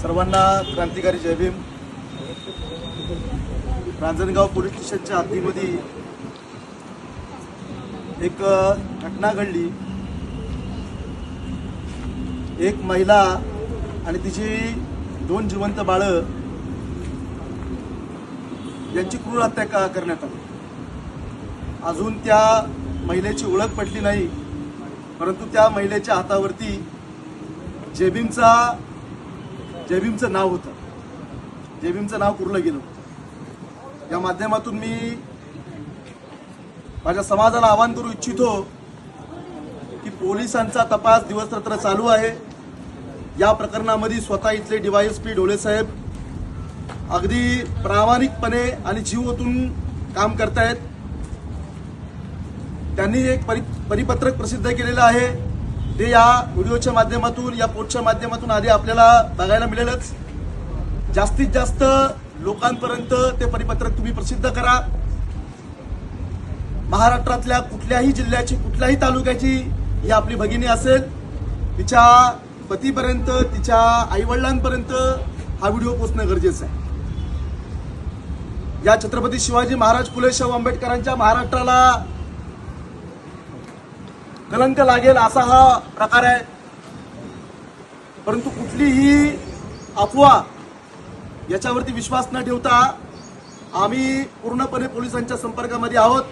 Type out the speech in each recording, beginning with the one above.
सर्वांना क्रांतिकारी जय भीम। रांजणगाव पोलीस स्टेशनच्या हद्दीमध्ये एक घटना घडली। एक महिला आणि तिची 2 जिवंत बाळं यांची क्रूर हत्या करण्यात आली। अजून त्या महिलेची ओळख पटली नाही, परंतु त्या महिलेच्या हातावरती जय भीमचं नाव होतं। जय भीमचं नाव कोरलं गेलं होतं। या माध्यमातून मी माझ्या समाजाला आवाहन करू इच्छितो की पोलिसांचा तपास दिवसरात्र चालू आहे। या प्रकरणामध्ये स्वतः इथले DYSP ढोले साहेब अगदी प्रामाणिकपणे आणि जीव ओतून काम करतायत। त्यांनी एक परिपत्रक प्रसिद्ध केलेलं आहे, ते या व्हिडिओच्या माध्यमातून, या पोस्टच्या माध्यमातून आधी आपल्याला बघायला मिळेलच। जास्तीत जास्त लोकांपर्यंत ते परिपत्रक तुम्ही प्रसिद्ध करा। महाराष्ट्रातल्या कुठल्याही जिल्ह्याची, कुठल्याही तालुक्याची ही आपली भगिनी असेल, तिच्या पतीपर्यंत, तिच्या आईवडिलांपर्यंत हा व्हिडिओ पोहोचणं गरजेचं आहे। या छत्रपती शिवाजी महाराज फुले शाहू आंबेडकरांच्या महाराष्ट्राला कलंक लागेल असा हा प्रकार आहे। परंतु कुठलीही अफवा याच्यावरती विश्वास न ठेवता आम्ही पूर्णपणे पोलिसांच्या संपर्कामध्ये आहोत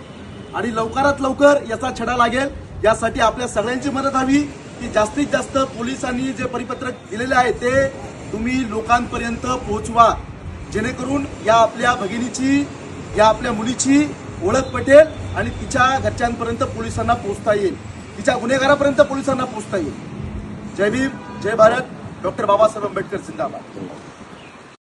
आणि लवकरात लवकर याचा छडा लागेल। यासाठी आपल्या सगळ्यांची मदत हवी की जास्तीत जास्त पोलिसांनी जे परिपत्रक दिलेले आहे ते तुम्ही लोकांपर्यंत पोहोचवा, जेणेकरून या आपल्या भगिनीची, या आपल्या मुलीची ओळख पटेल आणि तिच्या घरच्यांपर्यंत पोलिसांना पोहोचता येईल, तिच्या गुन्हेगारापर्यंत पोलिसांना पोहोचता येईल। जय भीम, जय भारत। डॉक्टर बाबासाहेब आंबेडकर जिंदाबाद।